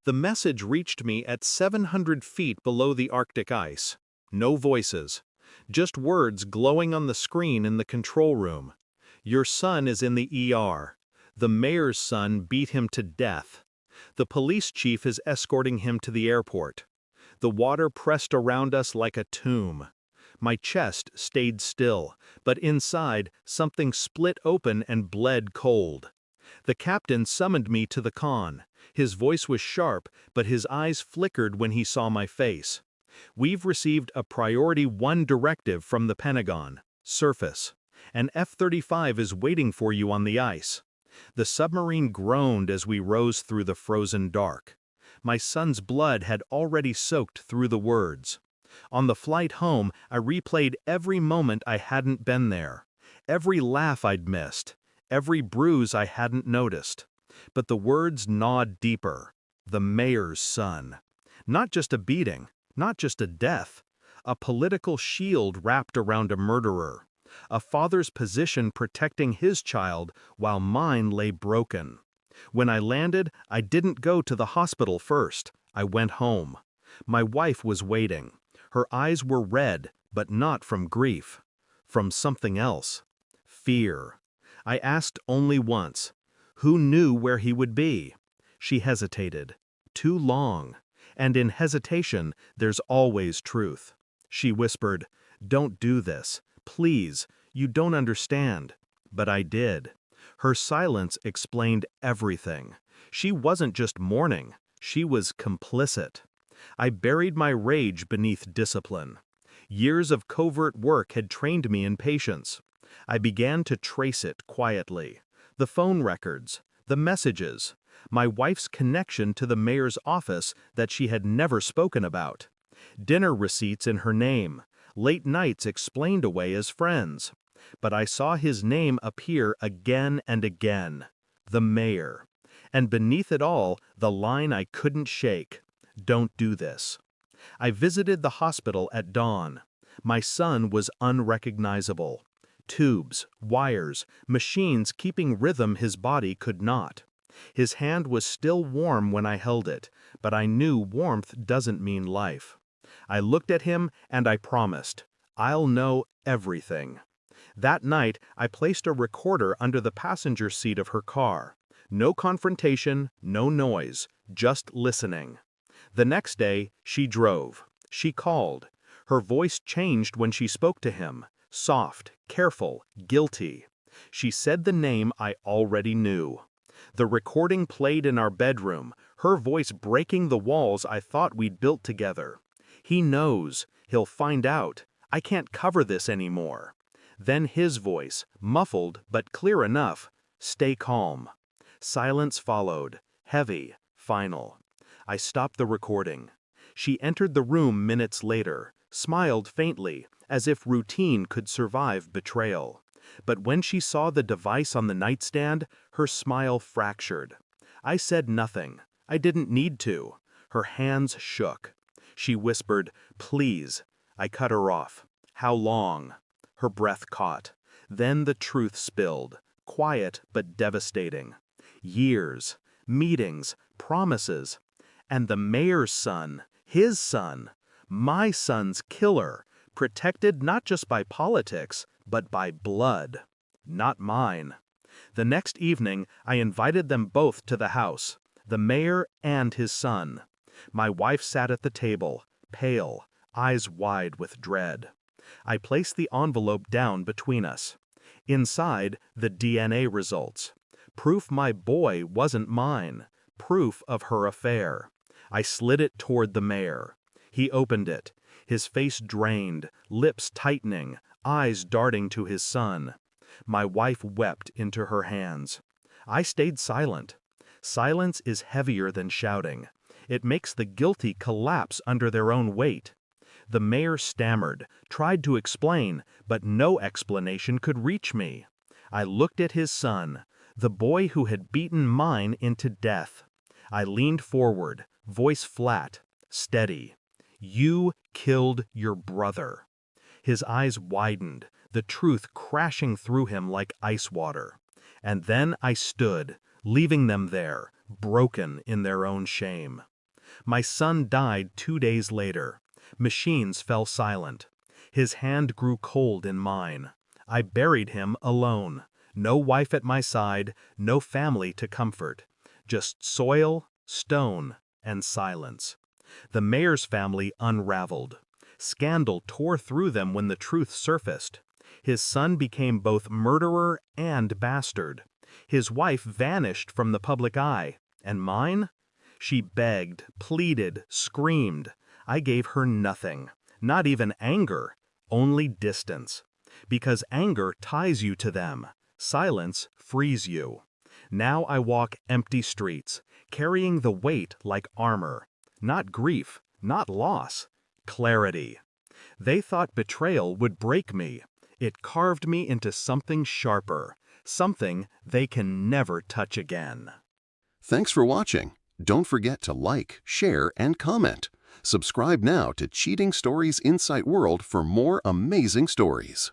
The message reached me at 700 feet below the Arctic ice. No voices. Just words glowing on the screen in the control room. Your son is in the ER. The mayor's son beat him to death. The police chief is escorting him to the airport. The water pressed around us like a tomb. My chest stayed still, but inside, something split open and bled cold. The captain summoned me to the con. His voice was sharp, but his eyes flickered when he saw my face. We've received a Priority 1 directive from the Pentagon. Surface. An F-35 is waiting for you on the ice. The submarine groaned as we rose through the frozen dark. My son's blood had already soaked through the words. On the flight home, I replayed every moment I hadn't been there. Every laugh I'd missed. Every bruise I hadn't noticed. But the words gnawed deeper. The mayor's son. Not just a beating, not just a death. A political shield wrapped around a murderer. A father's position protecting his child while mine lay broken. When I landed, I didn't go to the hospital first. I went home. My wife was waiting. Her eyes were red, but not from grief. From something else. Fear. I asked only once. Who knew where he would be? She hesitated. Too long. And in hesitation, there's always truth. She whispered, "Don't do this. Please, you don't understand." But I did. Her silence explained everything. She wasn't just mourning. She was complicit. I buried my rage beneath discipline. Years of covert work had trained me in patience. I began to trace it quietly. The phone records, the messages, my wife's connection to the mayor's office that she had never spoken about. Dinner receipts in her name, late nights explained away as friends. But I saw his name appear again and again. The mayor. And beneath it all, the line I couldn't shake. Don't do this. I visited the hospital at dawn. My son was unrecognizable. Tubes, wires, machines keeping rhythm his body could not. His hand was still warm when I held it, but I knew warmth doesn't mean life. I looked at him and I promised, I'll know everything. That night, I placed a recorder under the passenger seat of her car. No confrontation, no noise, just listening. The next day, she drove. She called. Her voice changed when she spoke to him. Soft, careful, guilty. She said the name I already knew. The recording played in our bedroom, her voice breaking the walls I thought we'd built together. He knows. He'll find out. I can't cover this anymore. Then his voice, muffled but clear enough. Stay calm. Silence followed, heavy, final. I stopped the recording. She entered the room minutes later, smiled faintly, as if routine could survive betrayal. But when she saw the device on the nightstand, her smile fractured. I said nothing. I didn't need to. Her hands shook. She whispered, "Please." I cut her off. "How long?" Her breath caught. Then the truth spilled, quiet but devastating. Years, meetings, promises. And the mayor's son, his son, my son's killer, protected not just by politics, but by blood. Not mine. The next evening, I invited them both to the house, the mayor and his son. My wife sat at the table, pale, eyes wide with dread. I placed the envelope down between us. Inside, the DNA results. Proof my boy wasn't mine. Proof of her affair. I slid it toward the mayor. He opened it, his face drained, lips tightening, eyes darting to his son. My wife wept into her hands. I stayed silent. Silence is heavier than shouting. It makes the guilty collapse under their own weight. The mayor stammered, tried to explain, but no explanation could reach me. I looked at his son, the boy who had beaten mine into death. I leaned forward, voice flat, steady. You killed your brother. His eyes widened, the truth crashing through him like ice water. And then I stood, leaving them there, broken in their own shame. My son died 2 days later. Machines fell silent. His hand grew cold in mine. I buried him alone. No wife at my side, no family to comfort. Just soil, stone, and silence. The mayor's family unraveled. Scandal tore through them when the truth surfaced. His son became both murderer and bastard. His wife vanished from the public eye. And mine? She begged, pleaded, screamed. I gave her nothing, not even anger, only distance. Because anger ties you to them. Silence frees you. Now I walk empty streets, carrying the weight like armor. Not grief, not loss, clarity. They thought betrayal would break me. It carved me into something sharper, something they can never touch again. Thanks for watching. Don't forget to like, share, and comment. Subscribe now to Cheating Stories Insight World for more amazing stories.